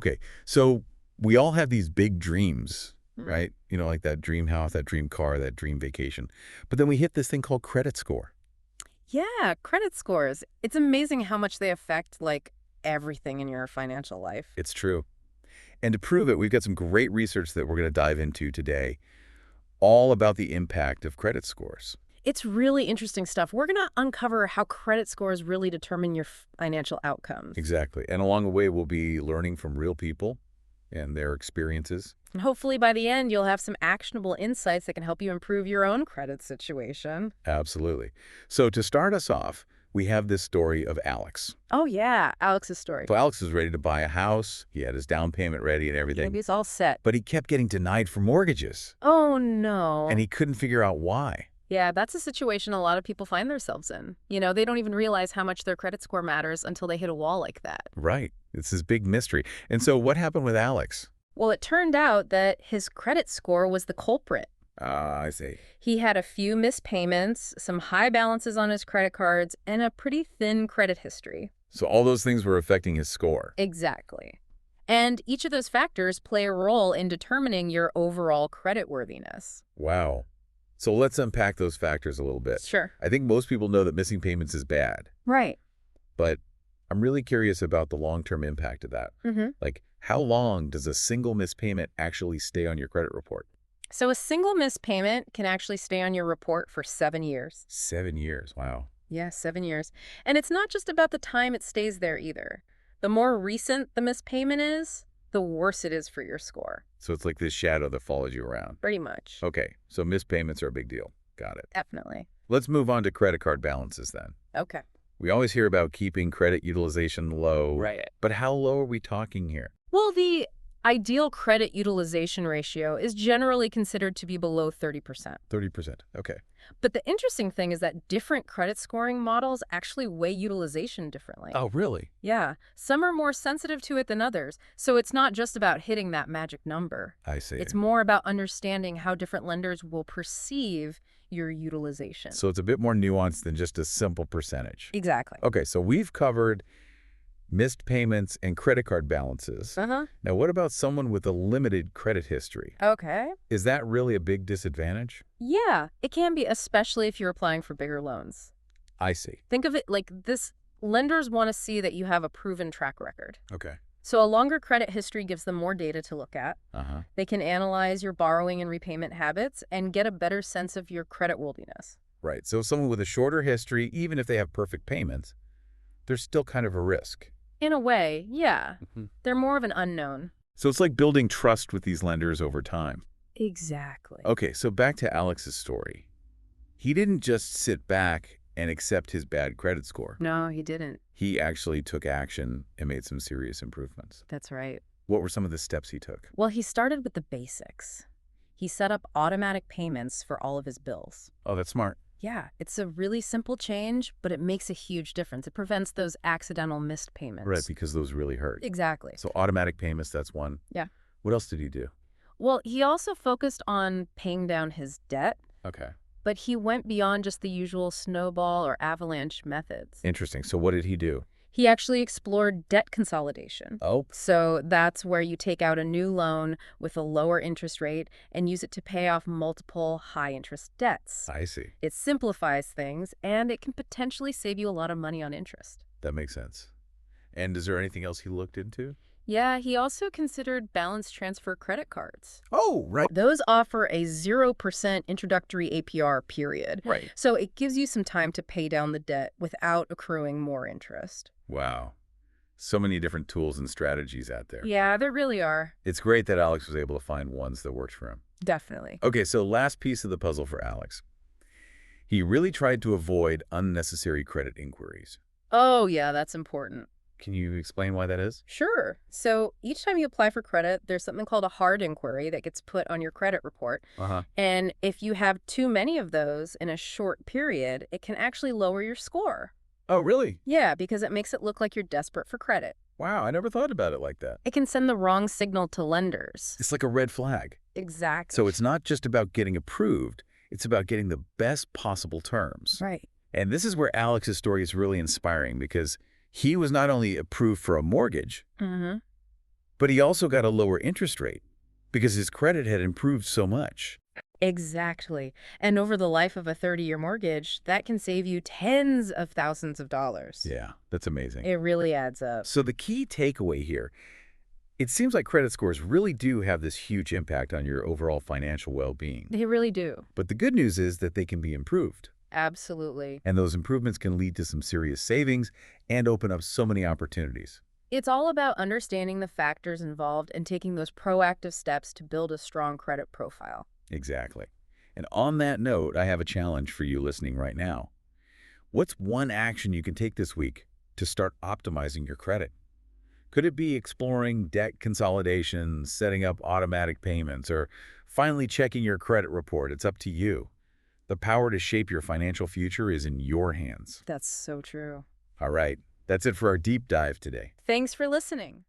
Okay, so we all have these big dreams, Mm. right? Like that dream house, that dream car, that dream vacation. But then we hit this thing called credit score. Yeah, credit scores. It's amazing how much they affect, like, everything in your financial life. It's true. And to prove it, we've got some great research that we're going to dive into today, all about the impact of credit scores. It's really interesting stuff. We're going to uncover how credit scores really determine your financial outcomes. Exactly. And along the way, we'll be learning from real people and their experiences. And hopefully by the end, you'll have some actionable insights that can help you improve your own credit situation. Absolutely. So to start us off, we have this story of Alex. Oh, yeah, Alex's story. So Alex was ready to buy a house. He had his down payment ready and Yeah, everything. he's all set. But he kept getting denied for mortgages. Oh, no. And he couldn't figure out why. Yeah, that's a situation a lot of people find themselves in. They don't even realize how much their credit score matters until they hit a wall like that. Right. It's this big mystery. And so what happened with Alex? Well, it turned out that his credit score was the culprit. Ah, I see. He had a few missed payments, some high balances on his credit cards, and a pretty thin credit history. So all those things were affecting his score. Exactly. And each of those factors play a role in determining your overall creditworthiness. Wow. So let's unpack those factors a little bit. Sure. I think most people know that missing payments is bad, Right. but I'm really curious about the long-term impact of that. Mm-hmm. Like, how long does a single missed payment actually stay on your credit report? So a single missed payment can actually stay on your report for 7 years. 7 years. Wow. Yeah, 7 years. And it's not just about the time it stays there either. The more recent the missed payment is, the worse it is for your score. So it's like this shadow that follows you around. Pretty much. Okay, so missed payments are a big deal. Got it. Definitely. Let's move on to credit card balances then. Okay. We always hear about keeping credit utilization low. Right. But how low are we talking here? Well, the ideal credit utilization ratio is generally considered to be below 30%. 30%. Okay. But the interesting thing is that different credit scoring models actually weigh utilization differently. Oh, really? Yeah, some are more sensitive to it than others, so it's not just about hitting that magic number. I see. It's more about understanding how different lenders will perceive your utilization. So it's a bit more nuanced than just a simple percentage. Exactly. Okay, so we've covered missed payments and credit card balances. Uh-huh. Now, what about someone with a limited credit history? Okay. Is that really a big disadvantage? Yeah, it can be, especially if you're applying for bigger loans. I see. Think of it like this. Lenders want to see that you have a proven track record. Okay. So a longer credit history gives them more data to look at. Uh-huh. They can analyze your borrowing and repayment habits and get a better sense of your creditworthiness. Right. So someone with a shorter history, even if they have perfect payments, there's still kind of a risk. In a way, yeah. Mm-hmm. They're more of an unknown. So it's like building trust with these lenders over time. Exactly. Okay, so back to Alex's story. He didn't just sit back and accept his bad credit score. No, he didn't. He actually took action and made some serious improvements. That's right. What were some of the steps he took? Well, he started with the basics. He set up automatic payments for all of his bills. Oh, that's smart. Yeah, it's a really simple change, but it makes a huge difference. It prevents those accidental missed payments. Right, because those really hurt. Exactly. So automatic payments, that's one. Yeah. What else did he do? Well, he also focused on paying down his debt, Okay. but he went beyond just the usual snowball or avalanche methods. Interesting. So what did he do? He actually explored debt consolidation. Oh. So that's where you take out a new loan with a lower interest rate and use it to pay off multiple high-interest debts. I see. It simplifies things, and it can potentially save you a lot of money on interest. That makes sense. And is there anything else he looked into? Yeah, he also considered balance transfer credit cards. Oh, right. Those offer a 0% introductory APR period. Right. So it gives you some time to pay down the debt without accruing more interest. Wow. So many different tools and strategies out there. Yeah, there really are. It's great that Alex was able to find ones that worked for him. Definitely. Okay, so last piece of the puzzle for Alex. He really tried to avoid unnecessary credit inquiries. Oh, yeah, that's important. Can you explain why that is? Sure. So each time you apply for credit, there's something called a hard inquiry that gets put on your credit report. Uh-huh. And if you have too many of those in a short period, it can actually lower your score. Oh, really? Yeah, because it makes it look like you're desperate for credit. Wow, I never thought about it like that. It can send the wrong signal to lenders. It's like a red flag. Exactly. So it's not just about getting approved, it's about getting the best possible terms. Right. And this is where Alex's story is really inspiring because he was not only approved for a mortgage, Mm-hmm. But he also got a lower interest rate because his credit had improved so much. Exactly. And over the life of a 30-year mortgage, that can save you tens of thousands of dollars. Yeah, that's amazing. It really adds up. So the key takeaway here, it seems like credit scores really do have this huge impact on your overall financial well-being. They really do. But the good news is that they can be improved. Absolutely. And those improvements can lead to some serious savings and open up so many opportunities. It's all about understanding the factors involved and taking those proactive steps to build a strong credit profile. Exactly. And on that note, I have a challenge for you listening right now. What's one action you can take this week to start optimizing your credit? Could it be exploring debt consolidation, setting up automatic payments, or finally checking your credit report? It's up to you. The power to shape your financial future is in your hands. That's so true. All right, that's it for our deep dive today. Thanks for listening.